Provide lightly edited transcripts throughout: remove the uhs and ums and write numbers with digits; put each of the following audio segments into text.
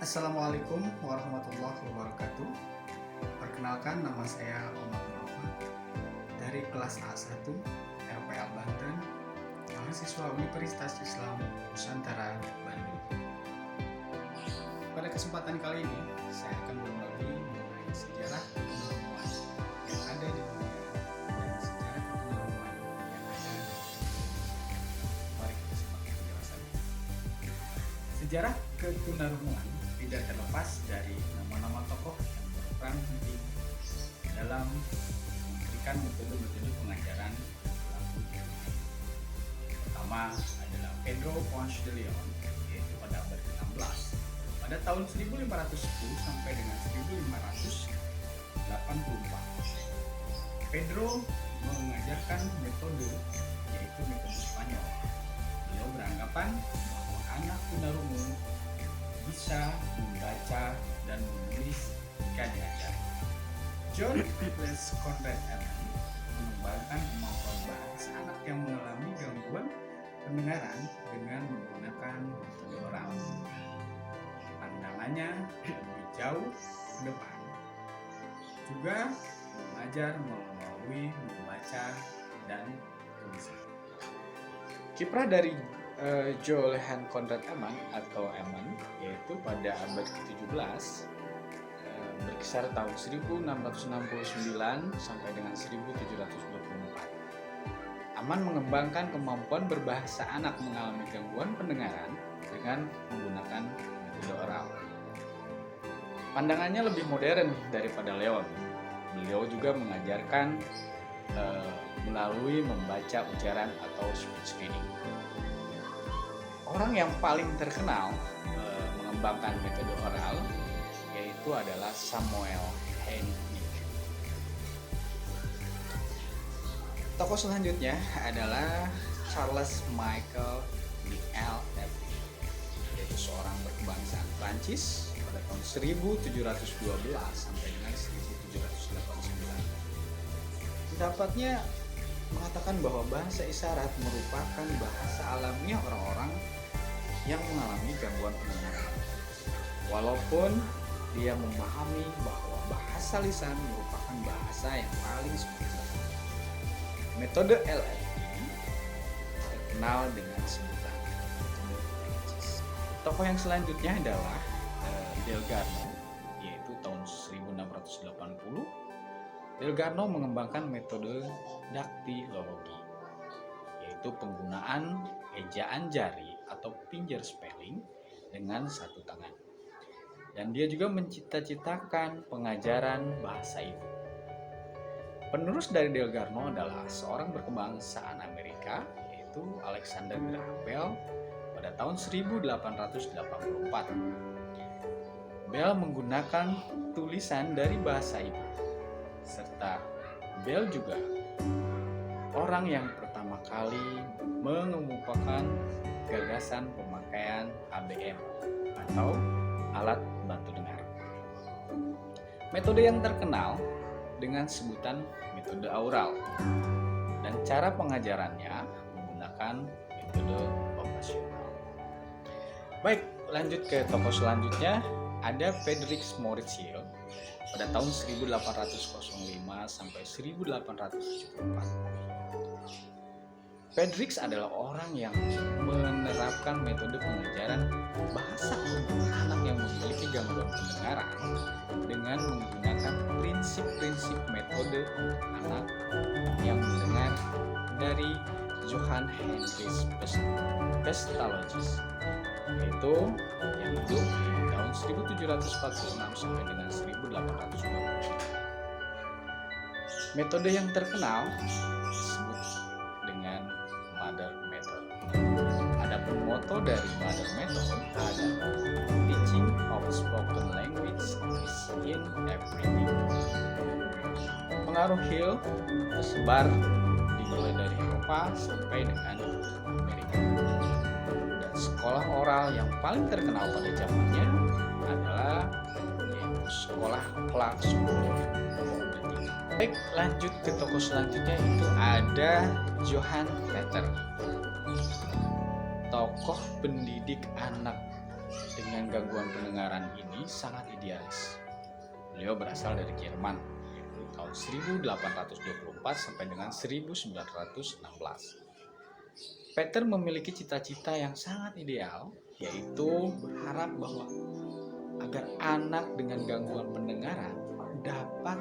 Assalamualaikum warahmatullahi wabarakatuh. Perkenalkan, nama saya Omar Muhammad dari kelas A1 RPA Banten, mahasiswa Universitas Islam Nusantara Bandung. Pada kesempatan kali ini, saya akan berbagi mengenai sejarah keturunan yang ada di dunia dan sejarah keturunan yang ada di Indonesia. Mari kita simak penjelasannya. Sejarah ketunarungan tidak terlepas dari nama-nama tokoh yang berperan penting dalam memberikan metode-metode pengajaran perilaku. Pertama adalah Pedro Ponce de Leon, yaitu pada abad ke-16. Pada tahun 1510 sampai dengan 1584, Pedro mengajarkan metode, yaitu metode Spanyol. Beliau beranggapan bahwa anak tunarungu bisa membaca dan menulis jika diajar. John Nicholas Conrad Eman mengembangkan kemampuan bahasa anak yang mengalami gangguan pendengaran dengan menggunakan metode oral. Pandangannya lebih jauh ke depan, juga mengajar melalui membaca dan tulisan. Kiprah dari Johann Conrad Eman atau Eman, yaitu pada abad ke-17, berkisar tahun 1669 sampai dengan 1724. Eman mengembangkan kemampuan berbahasa anak mengalami gangguan pendengaran dengan menggunakan metode oral. Pandangannya lebih modern daripada Leon. Beliau juga mengajarkan melalui membaca ujaran atau speech reading. Orang yang paling terkenal mengembangkan metode oral yaitu adalah Samuel Heinrich. Tokoh selanjutnya adalah Charles Michel de L.F.E., yaitu seorang berkebangsaan Prancis pada tahun 1712 sampai dengan 1789. Pendapatnya mengatakan bahwa bahasa isyarat merupakan bahasa alamiah orang-orang yang mengalami gangguan pendengaran. Walaupun dia memahami bahwa bahasa lisan merupakan bahasa yang paling sempurna. Metode LFI terkenal dengan sebutan metode Prancis. Tokoh yang selanjutnya adalah Delgarno, yaitu tahun 1680. Delgarno mengembangkan metode daktilologi, yaitu penggunaan ejaan jari atau finger spelling dengan satu tangan. Dan dia juga mencita-citakan pengajaran bahasa ibu. Penerus dari Delgarno adalah seorang berkebangsaan Amerika, yaitu Alexander Graham Bell pada tahun 1884. Bell menggunakan tulisan dari bahasa ibu, serta Bell juga orang yang pertama kali mengemukakan gagasan pemakaian ABM atau alat bantu dengar. Metode yang terkenal dengan sebutan metode aural, dan cara pengajarannya menggunakan metode operasional. Baik, lanjut ke tokoh selanjutnya, ada Friedrich Moritz Hill pada tahun 1805 sampai 1874. Friedrich adalah orang yang menerapkan metode pengajaran bahasa untuk anak yang memiliki gangguan pendengaran dengan menggunakan prinsip-prinsip metode anak yang mendengar dari Johann Heinrich Pestalozzi, yaitu yang hidup di tahun 1746 sampai dengan 1820. Metode yang terkenal disebut dengan Mother Method. Adapun moto dari Mother Method adalah teaching of spoken language is in everything. Pengaruh Hill tersebar dimulai dari Eropa sampai dengan Amerika. Dan sekolah oral yang paling terkenal pada zamannya adalah yaitu sekolah Clark School. Baik, lanjut ke tokoh selanjutnya, itu ada Johann Vetter, tokoh pendidik anak dengan gangguan pendengaran ini sangat idealis. Beliau berasal dari Jerman, yaitu tahun 1824 sampai dengan 1916. Peter memiliki cita-cita yang sangat ideal, yaitu berharap bahwa agar anak dengan gangguan pendengaran dapat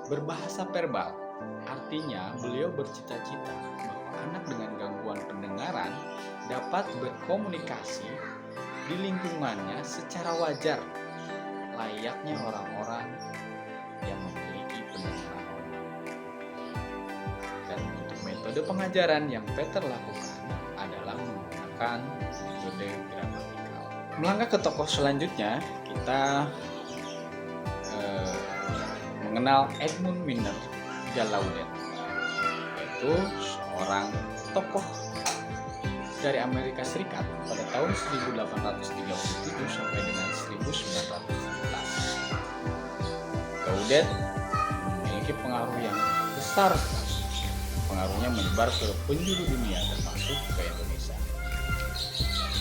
berbahasa verbal. Artinya, beliau bercita-cita bahwa anak dengan gangguan pendengaran dapat berkomunikasi di lingkungannya secara wajar, layaknya orang-orang yang memiliki pendengaran normal. Dan untuk metode pengajaran yang Peter lakukan adalah menggunakan metode gramatikal. Melangkah ke tokoh selanjutnya, kita mengenal Edmund Miner Gallaudet, yaitu seorang tokoh dari Amerika Serikat pada tahun 1837 sampai dengan 1911. Gaudet memiliki pengaruh yang besar sekali. Pengaruhnya menyebar ke penjuru dunia termasuk ke Indonesia.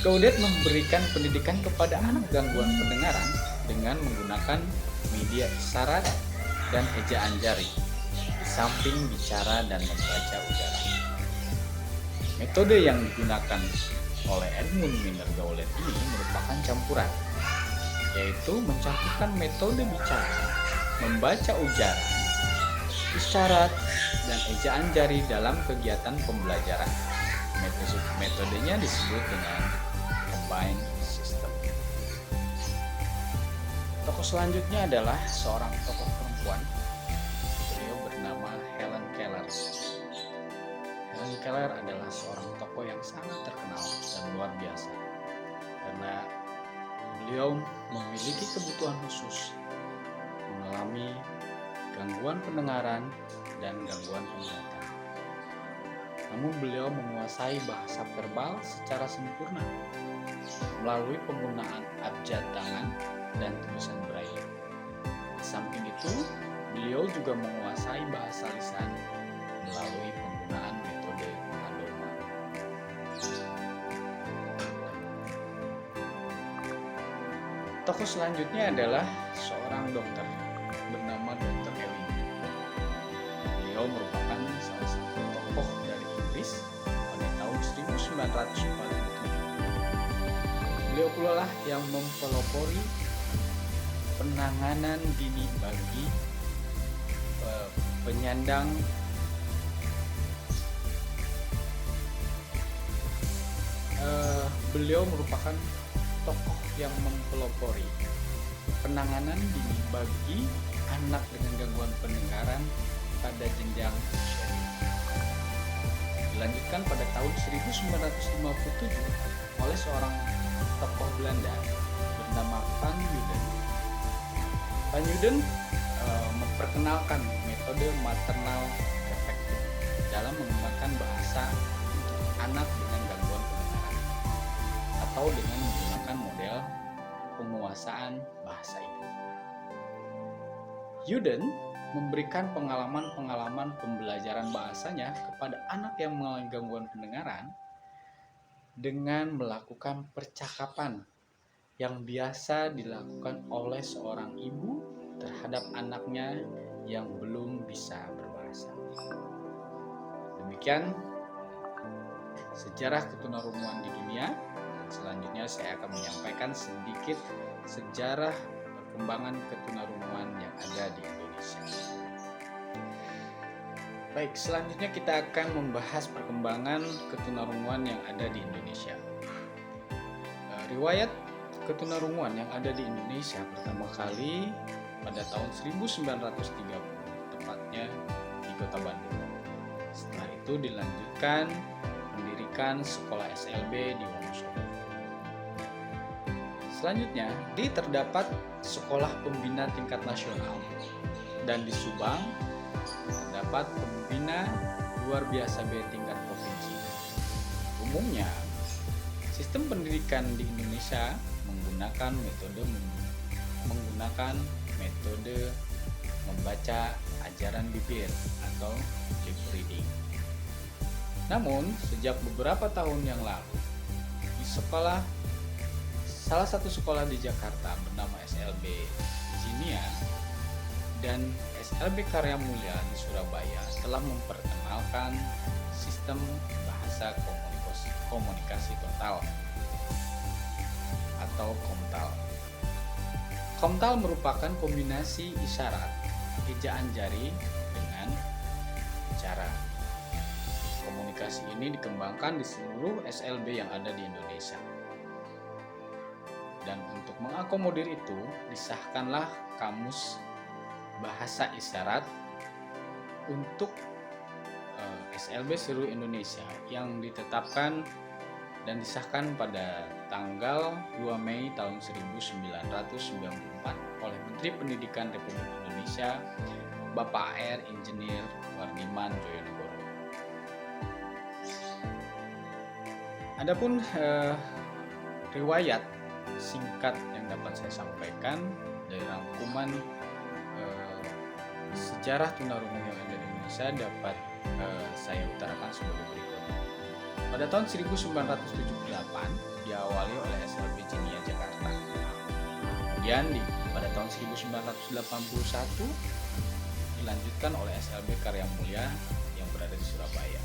Gaudet memberikan pendidikan kepada anak gangguan pendengaran dengan menggunakan media isyarat dan ejaan jari, di samping bicara dan membaca ujaran. Metode yang digunakan oleh Edmund Miner Gallaudet ini merupakan campuran, yaitu mencampurkan metode bicara, membaca ujaran, isyarat, dan ejaan jari dalam kegiatan pembelajaran. Metodenya disebut dengan combined system. Tokoh selanjutnya adalah seorang tokoh perempuan. Beliau bernama Helen Keller. Helen Keller adalah seorang tokoh yang sangat terkenal dan luar biasa karena beliau memiliki kebutuhan khusus, mengalami gangguan pendengaran dan gangguan penglihatan. Namun beliau menguasai bahasa verbal secara sempurna melalui penggunaan abjad tangan dan tulisan braille. Di samping itu, beliau juga menguasai bahasa lisan melalui penggunaan metode Hadoma. Tokoh selanjutnya adalah seorang dokter bernama Dr. Ewing. Beliau merupakan salah satu tokoh dari Inggris pada tahun 1947. Beliau pula lah yang mempelopori penanganan dini bagi penyandang beliau merupakan tokoh yang mempelopori penanganan dini bagi anak dengan gangguan pendengaran pada jenjang usia. Dilanjutkan pada tahun 1957 oleh seorang tokoh Belanda bernama Van Uden. Van Uden memperkenalkan metode maternal efektif dalam mengembangkan bahasa untuk anak dengan gangguan pendengaran atau dengan menggunakan model penguasaan bahasa ibu. Uden memberikan pengalaman-pengalaman pembelajaran bahasanya kepada anak yang mengalami gangguan pendengaran dengan melakukan percakapan yang biasa dilakukan oleh seorang ibu terhadap anaknya yang belum bisa berbahasa. Demikian sejarah ketunarunguan di dunia. Selanjutnya saya akan menyampaikan sedikit sejarah perkembangan ketunarunguan yang ada di Indonesia. Baik, selanjutnya kita akan membahas perkembangan ketunarunguan yang ada di Indonesia. Riwayat ketunarunguan yang ada di Indonesia pertama kali pada tahun 1930, tepatnya di Kota Bandung. Setelah itu dilanjutkan mendirikan sekolah SLB di Wonosobo. Selanjutnya, terdapat sekolah pembina tingkat nasional, dan di Subang terdapat pembina luar biasa B tingkat provinsi. Umumnya, sistem pendidikan di Indonesia menggunakan metode membaca ajaran bibir atau lip reading. Namun, sejak beberapa tahun yang lalu, di sekolah salah satu sekolah di Jakarta bernama SLB Jinia dan SLB Karya Mulia di Surabaya telah memperkenalkan sistem bahasa komunikasi total atau KOMTAL. KOMTAL merupakan kombinasi isyarat, ejaan jari dengan bicara. Komunikasi ini dikembangkan di seluruh SLB yang ada di Indonesia. Dan untuk mengakomodir itu, disahkanlah Kamus Bahasa Isyarat untuk SLB seluruh Indonesia yang ditetapkan dan disahkan pada tanggal 2 Mei tahun 1994 oleh Menteri Pendidikan Republik Indonesia, Bapak AR Insinyur Wardiman Djojonegoro. Adapun riwayat singkat yang dapat saya sampaikan dari rangkuman sejarah tunarungu yang ada di Indonesia dapat saya utarakan sebagai berikut. Pada tahun 1978 diawali oleh SLB Jinia Jakarta. Kemudian pada tahun 1981 dilanjutkan oleh SLB Karya Mulia yang berada di Surabaya.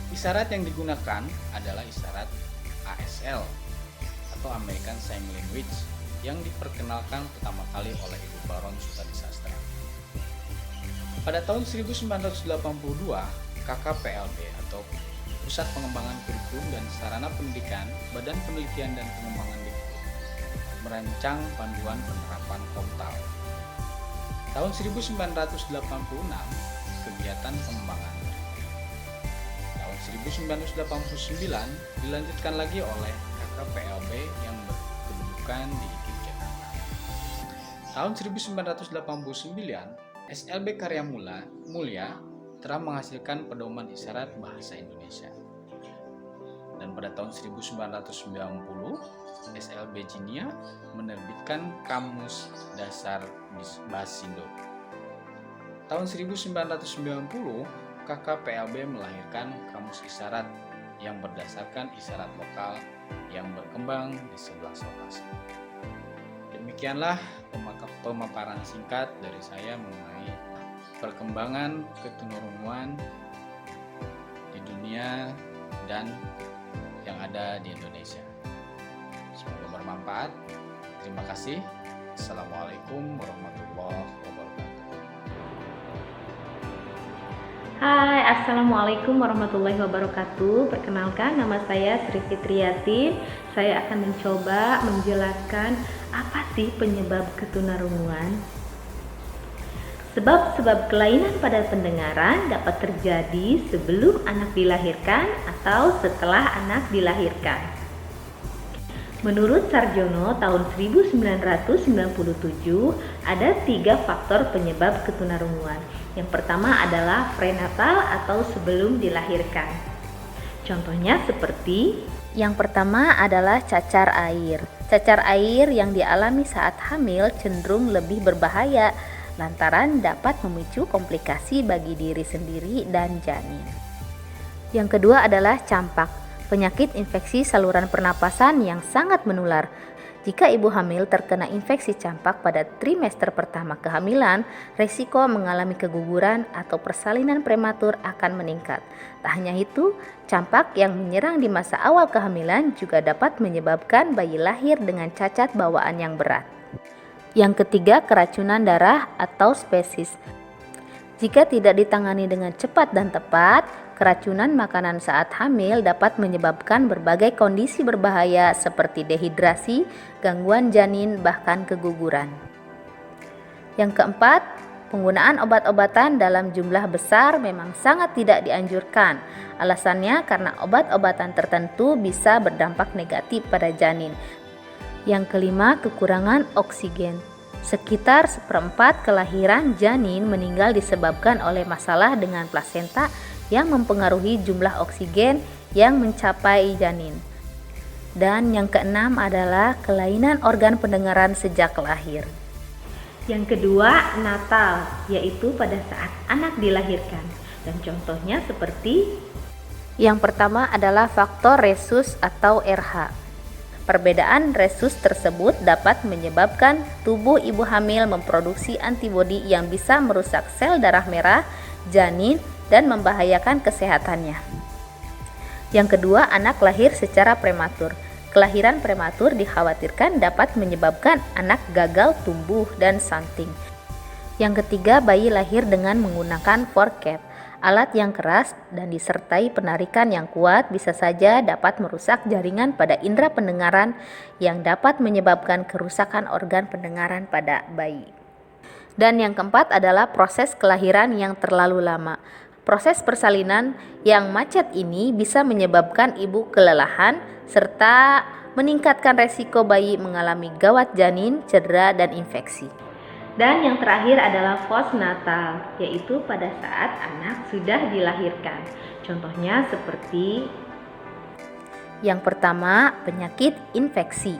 Isyarat yang digunakan adalah isyarat ASL atau American Sign Language yang diperkenalkan pertama kali oleh Ibu Baron Sutadi Sastra. Pada tahun 1982, KKPLB atau Pusat Pengembangan Kurikulum dan Sarana Pendidikan, Badan Penelitian dan Pengembangan Dikti, merancang panduan penerapan KOMTAL. Tahun 1986, kegiatan pengembangan. Tahun 1989 dilanjutkan lagi oleh KKPLB yang berkedudukan di IKIP Jakarta. Tahun 1989, SLB Karya Mulia telah menghasilkan pedoman isyarat bahasa Indonesia. Dan pada tahun 1990, SLB Jinia menerbitkan Kamus Dasar Basindo. Tahun 1990, KKPLB melahirkan Kamus Isyarat yang berdasarkan isyarat lokal yang berkembang di 11 lokasi. Demikianlah pemaparan singkat dari saya mengenai perkembangan ketunarunguan di dunia dan yang ada di Indonesia. Semoga bermanfaat. Terima kasih. Assalamualaikum warahmatullahi wabarakatuh. Hai, Assalamualaikum warahmatullahi wabarakatuh. Perkenalkan, nama saya Sri Fitriati. Saya akan mencoba menjelaskan apa sih penyebab ketunarunguan. Sebab-sebab kelainan pada pendengaran dapat terjadi sebelum anak dilahirkan atau setelah anak dilahirkan. Menurut Sarjono tahun 1997 ada 3 faktor penyebab ketunarunguan. Yang pertama adalah prenatal atau sebelum dilahirkan. Contohnya seperti yang pertama adalah cacar air. Cacar air yang dialami saat hamil cenderung lebih berbahaya lantaran dapat memicu komplikasi bagi diri sendiri dan janin. Yang kedua adalah campak, penyakit infeksi saluran pernapasan yang sangat menular. Jika ibu hamil terkena infeksi campak pada trimester pertama kehamilan, risiko mengalami keguguran atau persalinan prematur akan meningkat. Tak hanya itu, campak yang menyerang di masa awal kehamilan juga dapat menyebabkan bayi lahir dengan cacat bawaan yang berat. Yang ketiga, keracunan darah atau spesies. Jika tidak ditangani dengan cepat dan tepat, keracunan makanan saat hamil dapat menyebabkan berbagai kondisi berbahaya seperti dehidrasi, gangguan janin, bahkan keguguran. Yang keempat, penggunaan obat-obatan dalam jumlah besar memang sangat tidak dianjurkan. Alasannya karena obat-obatan tertentu bisa berdampak negatif pada janin. Yang kelima, kekurangan oksigen. Sekitar 1/4 kelahiran janin meninggal disebabkan oleh masalah dengan plasenta yang mempengaruhi jumlah oksigen yang mencapai janin. Dan yang keenam adalah kelainan organ pendengaran sejak lahir. Yang kedua, natal, yaitu pada saat anak dilahirkan. Dan contohnya seperti yang pertama adalah faktor resus atau RH. Perbedaan resus tersebut dapat menyebabkan tubuh ibu hamil memproduksi antibodi yang bisa merusak sel darah merah janin dan membahayakan kesehatannya. Yang kedua, anak lahir secara prematur. Kelahiran prematur dikhawatirkan dapat menyebabkan anak gagal tumbuh dan stunting. Yang ketiga, bayi lahir dengan menggunakan forceps. Alat yang keras dan disertai penarikan yang kuat bisa saja dapat merusak jaringan pada indera pendengaran yang dapat menyebabkan kerusakan organ pendengaran pada bayi. Dan yang keempat adalah proses kelahiran yang terlalu lama. Proses persalinan yang macet ini bisa menyebabkan ibu kelelahan serta meningkatkan resiko bayi mengalami gawat janin, cedera, dan infeksi. Dan yang terakhir adalah postnatal, yaitu pada saat anak sudah dilahirkan. Contohnya seperti yang pertama, penyakit infeksi.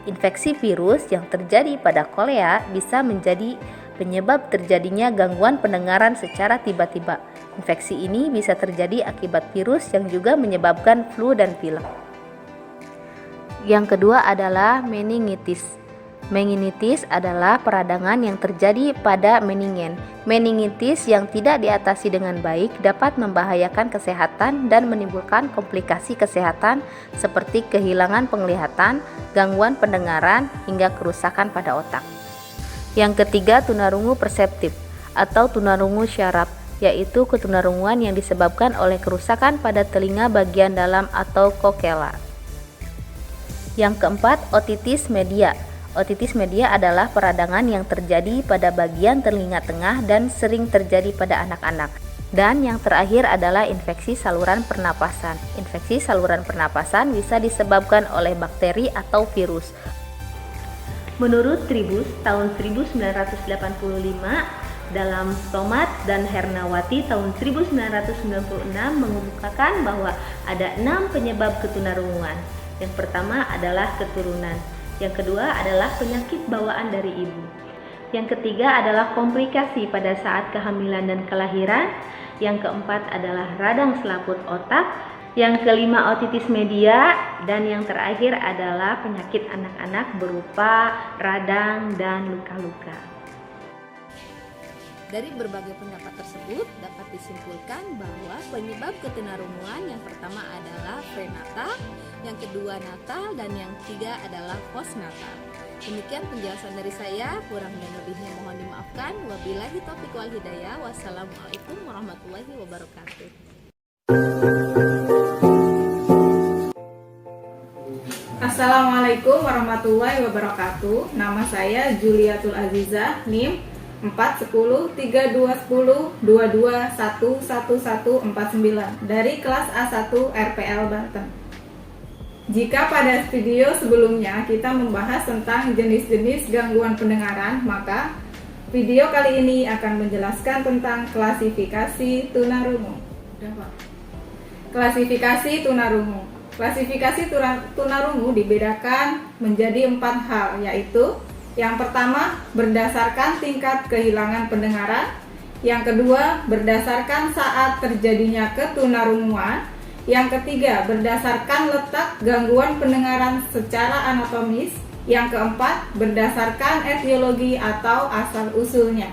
Infeksi virus yang terjadi pada kolea bisa menjadi penyebab terjadinya gangguan pendengaran secara tiba-tiba. Infeksi ini bisa terjadi akibat virus yang juga menyebabkan flu dan pilek. Yang kedua adalah meningitis. Meningitis adalah peradangan yang terjadi pada meningen. Meningitis yang tidak diatasi dengan baik dapat membahayakan kesehatan dan menimbulkan komplikasi kesehatan seperti kehilangan penglihatan, gangguan pendengaran, hingga kerusakan pada otak. Yang ketiga, tunarungu perseptif atau tunarungu syaraf, yaitu ketunarunguan yang disebabkan oleh kerusakan pada telinga bagian dalam atau kokela. Yang keempat, otitis media. Otitis media adalah peradangan yang terjadi pada bagian telinga tengah dan sering terjadi pada anak-anak. Dan yang terakhir adalah infeksi saluran pernapasan. Infeksi saluran pernapasan bisa disebabkan oleh bakteri atau virus. Menurut Tribus tahun 1985, dalam Stomat dan Hernawati tahun 1996 mengemukakan bahwa ada 6 penyebab ketunarunguan. Yang pertama adalah keturunan. Yang kedua adalah penyakit bawaan dari ibu. Yang ketiga adalah komplikasi pada saat kehamilan dan kelahiran. Yang keempat adalah radang selaput otak. Yang kelima otitis media. Dan yang terakhir adalah penyakit anak-anak berupa radang dan luka-luka. Dari berbagai pendapat tersebut dapat disimpulkan bahwa penyebab ketunarunguan yang pertama adalah prenatal, yang kedua natal, dan yang ketiga adalah postnatal. Demikian penjelasan dari saya, kurang dan lebihnya mohon dimaafkan. Wabillahi taufiq wal hidayah. Wassalamualaikum warahmatullahi wabarakatuh. Assalamualaikum warahmatullahi wabarakatuh. Nama saya Juliatul Azizah, NIM 4103222111149 dari kelas A1 RPL Banten. Jika pada video sebelumnya kita membahas tentang jenis-jenis gangguan pendengaran, maka video kali ini akan menjelaskan tentang klasifikasi tunarungu. Klasifikasi tunarungu. Klasifikasi tunarungu dibedakan menjadi 4 hal, yaitu yang pertama, berdasarkan tingkat kehilangan pendengaran. Yang kedua, berdasarkan saat terjadinya ketunarunguan. Yang ketiga, berdasarkan letak gangguan pendengaran secara anatomis. Yang keempat, berdasarkan etiologi atau asal-usulnya.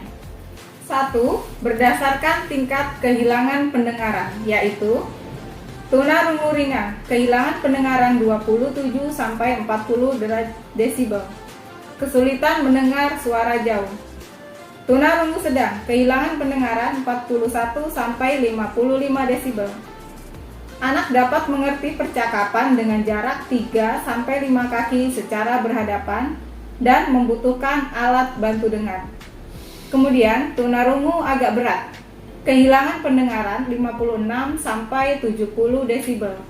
1. Berdasarkan tingkat kehilangan pendengaran, yaitu tunarungu ringan, kehilangan pendengaran 27-40 desibel. Kesulitan mendengar suara jauh. Tunarungu sedang, kehilangan pendengaran 41-55 desibel. Anak dapat mengerti percakapan dengan jarak 3-5 kaki secara berhadapan dan membutuhkan alat bantu dengar. Kemudian, tunarungu agak berat. Kehilangan pendengaran 56-70 desibel.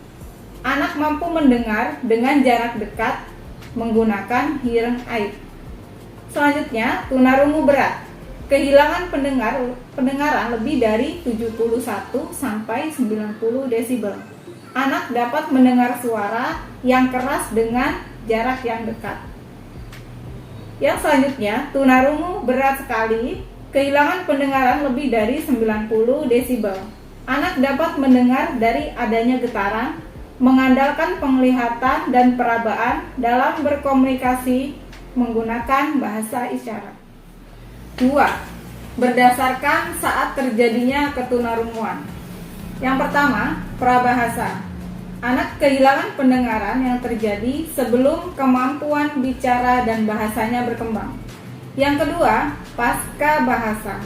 Anak mampu mendengar dengan jarak dekat menggunakan hearing aid. Selanjutnya, tunarungu berat. Kehilangan pendengaran lebih dari 71-90 desibel. Anak dapat mendengar suara yang keras dengan jarak yang dekat. Yang selanjutnya, tunarungu berat sekali. Kehilangan pendengaran lebih dari 90 desibel. Anak dapat mendengar dari adanya getaran mengandalkan penglihatan dan perabaan dalam berkomunikasi menggunakan bahasa isyarat. 2. Berdasarkan saat terjadinya ketunarunguan. Yang pertama, prabahasa. Anak kehilangan pendengaran yang terjadi sebelum kemampuan bicara dan bahasanya berkembang. Yang kedua, pasca bahasa.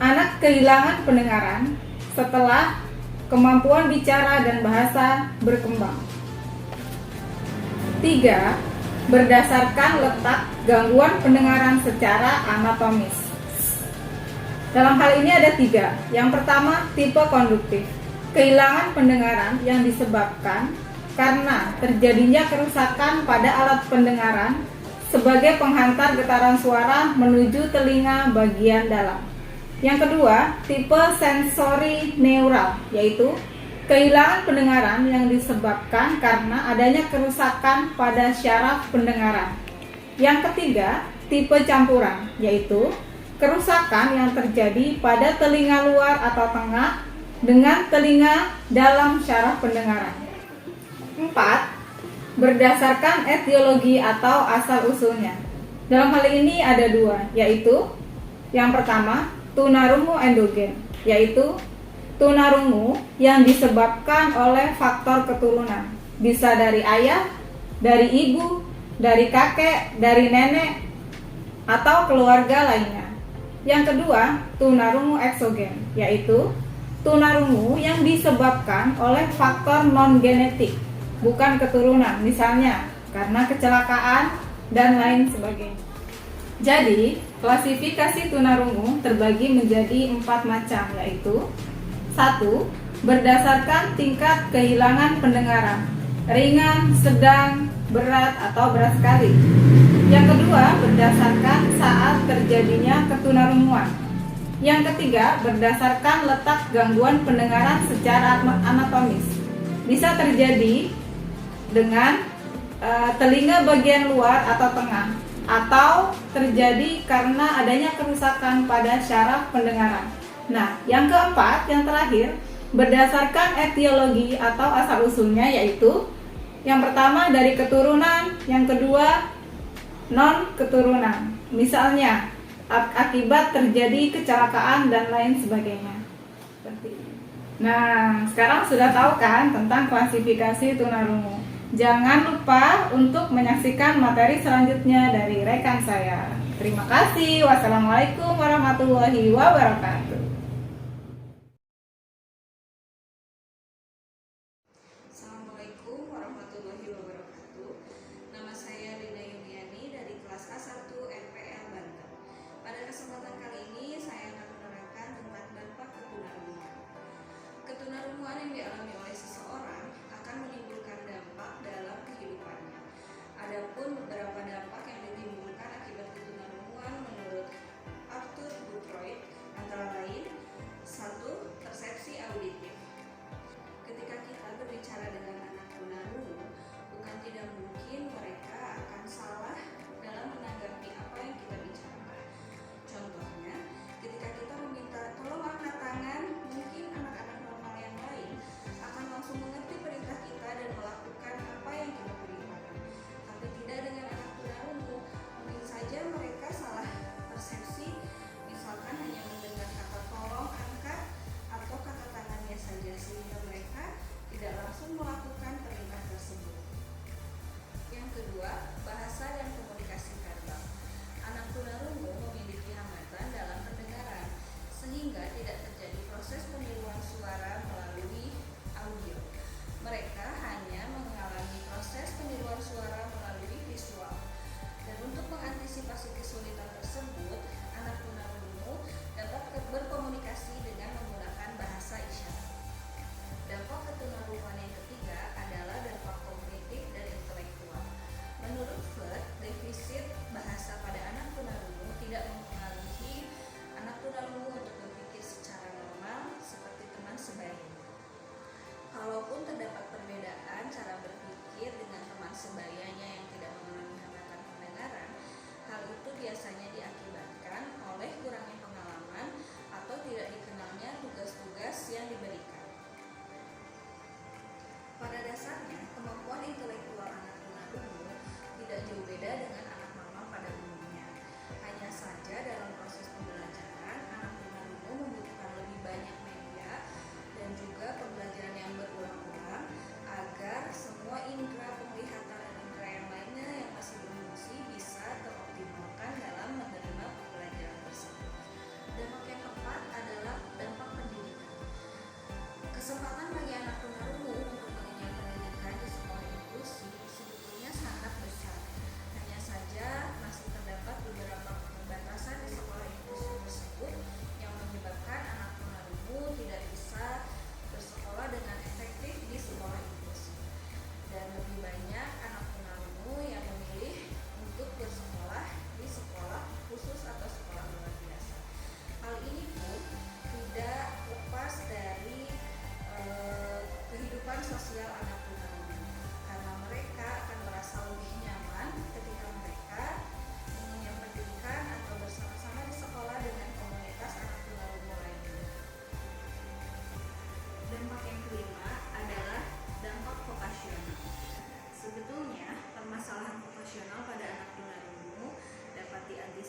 Anak kehilangan pendengaran setelah kemampuan bicara dan bahasa berkembang. 3. Berdasarkan letak gangguan pendengaran secara anatomis. Dalam hal ini ada 3. Yang pertama, tipe konduktif. Kehilangan pendengaran yang disebabkan karena terjadinya kerusakan pada alat pendengaran sebagai penghantar getaran suara menuju telinga bagian dalam. Yang kedua, tipe sensori neural, yaitu kehilangan pendengaran yang disebabkan karena adanya kerusakan pada syaraf pendengaran. Yang ketiga, tipe campuran, yaitu kerusakan yang terjadi pada telinga luar atau tengah dengan telinga dalam syaraf pendengaran. 4. Berdasarkan etiologi atau asal-usulnya. Dalam hal ini ada 2, yaitu yang pertama, tunarungu endogen, yaitu tunarungu yang disebabkan oleh faktor keturunan, bisa dari ayah, dari ibu, dari kakek, dari nenek, atau keluarga lainnya. Yang kedua, tunarungu eksogen, yaitu tunarungu yang disebabkan oleh faktor non-genetik, bukan keturunan, misalnya karena kecelakaan dan lain sebagainya. Jadi, klasifikasi tunarungu terbagi menjadi 4 macam, yaitu 1. Berdasarkan tingkat kehilangan pendengaran, ringan, sedang, berat, atau berat sekali. Yang kedua, berdasarkan saat terjadinya ketunarunguan. Yang ketiga, berdasarkan letak gangguan pendengaran secara anatomis. Bisa terjadi dengan telinga bagian luar atau tengah, atau terjadi karena adanya kerusakan pada syaraf pendengaran. Nah, yang keempat, yang terakhir, berdasarkan etiologi atau asal-usulnya, yaitu yang pertama dari keturunan, yang kedua non-keturunan. Misalnya, akibat terjadi kecelakaan dan lain sebagainya. Nah, sekarang sudah tahu kan tentang klasifikasi tunarungu. Jangan lupa untuk menyaksikan materi selanjutnya dari rekan saya. Terima kasih. Wassalamualaikum warahmatullahi wabarakatuh. Assalamualaikum warahmatullahi wabarakatuh. Nama saya Lina Yumiani dari kelas A1 RPL Banten. Pada kesempatan kali ini saya akan menerangkan tentang dampak ketunarunguan. Ketunarunguan yang dialami oleh seseorang akan menimbulkan dampak dalam kehidupannya. Adapun beberapa dampak yang ditimbulkan akibat ketunarunguan menurut Arthur Boothroyd antara lain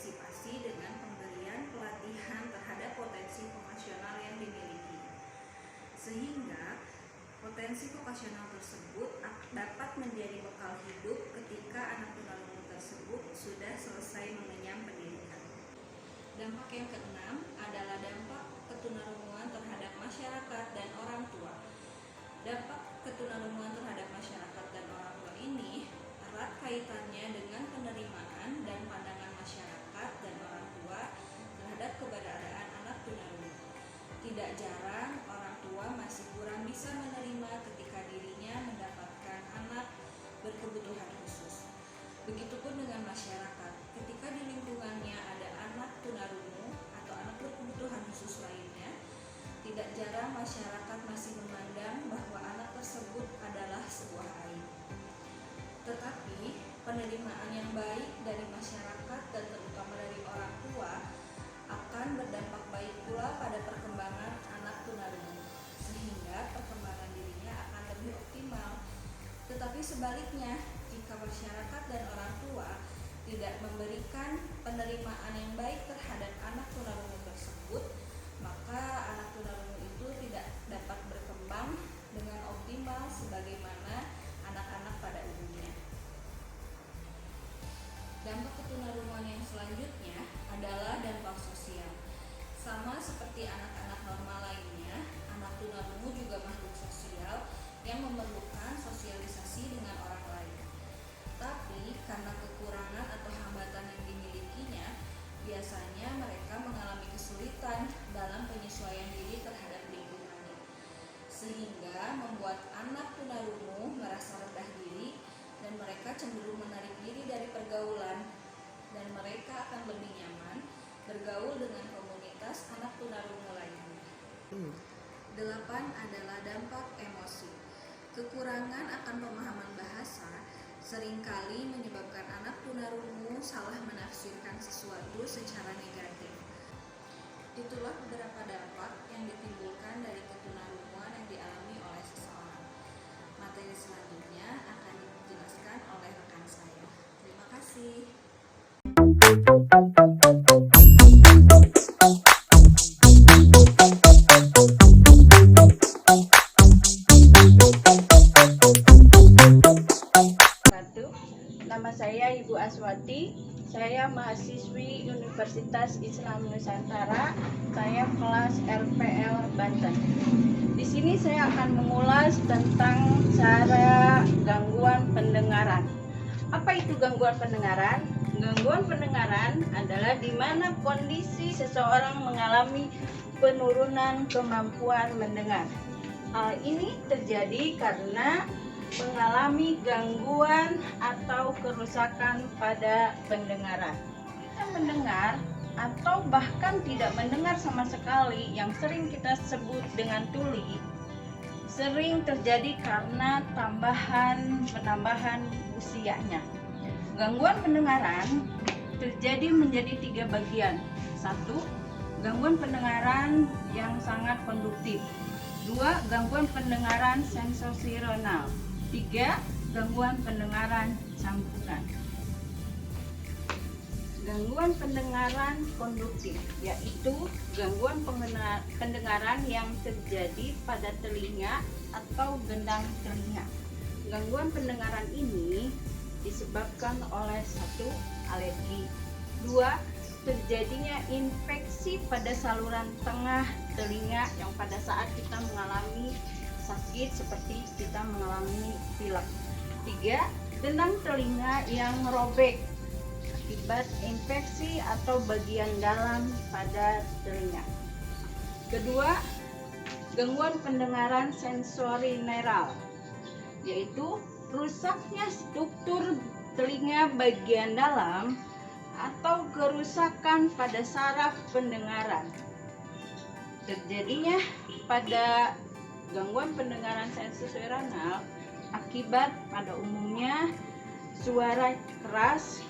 diantisipasi dengan pemberian pelatihan terhadap potensi vokasional yang dimiliki, sehingga potensi vokasional tersebut dapat menjadi bekal hidup ketika anak tunarungu tersebut sudah selesai mengenyam pendidikan. Dampak yang keenam adalah dampak ketunarunguan terhadap masyarakat dan orang tua. Dampak ketunarunguan terhadap masyarakat dan orang tua ini erat kaitannya dengan penerimaan dan pandangan masyarakat dan orang tua terhadap keberadaan anak tunarungu. Tidak jarang orang tua masih kurang bisa menerima ketika dirinya mendapatkan anak berkebutuhan khusus. Begitupun dengan masyarakat, ketika di lingkungannya ada anak tunarungu atau anak berkebutuhan khusus lainnya, tidak jarang masyarakat masih memandang bahwa anak tersebut adalah sebuah aib. Tetapi penerimaan yang baik dari masyarakat dan terutama dari orang tua akan berdampak baik pula pada perkembangan anak tunarungu, sehingga perkembangan dirinya akan lebih optimal. Tetapi sebaliknya, jika masyarakat dan orang tua tidak memberikan penerimaan yang baik terhadap anak tunarungu tersebut, maka anak tunarungu itu tidak dapat berkembang dengan optimal sebagaimana anak-anak pada umumnya. Dampak ketunarunguan yang selanjutnya adalah dampak sosial. Sama seperti anak-anak normal lainnya, anak tunarungu juga makhluk sosial yang memerlukan sosialisasi dengan orang lain. Tapi karena kekurangan atau hambatan yang dimilikinya, biasanya mereka mengalami kesulitan dalam penyesuaian diri terhadap lingkungannya, sehingga membuat anak tunarungu merasa rendah diri dan mereka cenderung menarik diri dari pergaulan, dan mereka akan lebih nyaman bergaul dengan komunitas anak tunarungu lainnya. 8 adalah dampak emosi. Kekurangan akan pemahaman bahasa seringkali menyebabkan anak tunarungu salah menafsirkan sesuatu secara negatif. Itulah beberapa dampak yang ditimbulkan dari ketunarunguan yang dialami oleh seseorang. Materi selanjutnya akan dijelaskan oleh rekan saya. Terima kasih. Nama saya Ibu Aswati, saya mahasiswi Universitas Islam Nusantara, saya kelas RPL Banten. Di sini saya akan mengulas tentang cara gangguan pendengaran. Apa itu gangguan pendengaran? Gangguan pendengaran adalah di mana kondisi seseorang mengalami penurunan kemampuan mendengar. Hal ini terjadi karena mengalami gangguan atau kerusakan pada pendengaran. Kita mendengar atau bahkan tidak mendengar sama sekali, yang sering kita sebut dengan tuli, sering terjadi karena penambahan usianya. Gangguan pendengaran terjadi menjadi 3 bagian. 1. Gangguan pendengaran yang sangat konduktif. 2. Gangguan pendengaran sensorineural. 3. Gangguan pendengaran campuran. Gangguan pendengaran konduktif yaitu gangguan pendengaran yang terjadi pada telinga atau gendang telinga. Gangguan pendengaran ini disebabkan oleh 1. Alergi, 2. Terjadinya infeksi pada saluran tengah telinga yang pada saat kita mengalami sakit seperti kita mengalami pilek. 3. Gendang telinga yang robek akibat infeksi atau bagian dalam pada telinga. Kedua, gangguan pendengaran sensorineural, yaitu rusaknya struktur telinga bagian dalam atau kerusakan pada saraf pendengaran. Terjadinya pada gangguan pendengaran sensorineural akibat pada umumnya suara keras,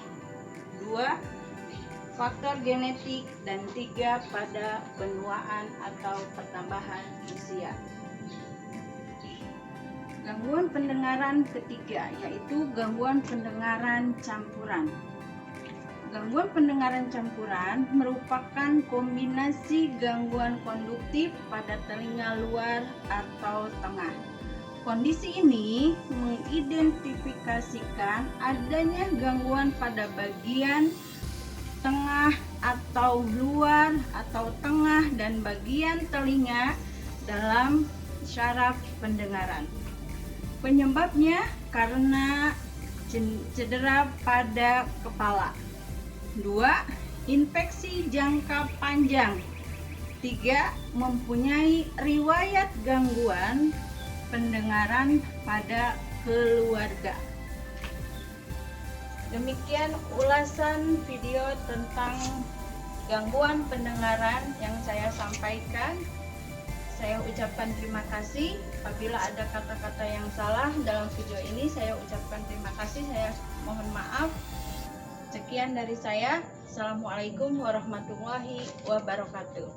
2. faktor genetik, dan 3. pada penuaan atau pertambahan usia. Gangguan pendengaran ketiga yaitu gangguan pendengaran campuran. Gangguan pendengaran campuran merupakan kombinasi gangguan konduktif pada telinga luar atau tengah. Kondisi ini mengidentifikasikan adanya gangguan pada bagian tengah atau luar atau tengah dan bagian telinga dalam syaraf pendengaran. Penyebabnya karena cedera pada kepala. 2. Infeksi jangka panjang. 3. Mempunyai riwayat gangguan pendengaran pada keluarga. Demikian ulasan video tentang gangguan pendengaran yang saya sampaikan. Saya ucapkan terima kasih. Apabila ada kata-kata yang salah dalam video ini, saya ucapkan terima kasih. Saya mohon maaf. Sekian dari saya. Assalamualaikum warahmatullahi wabarakatuh.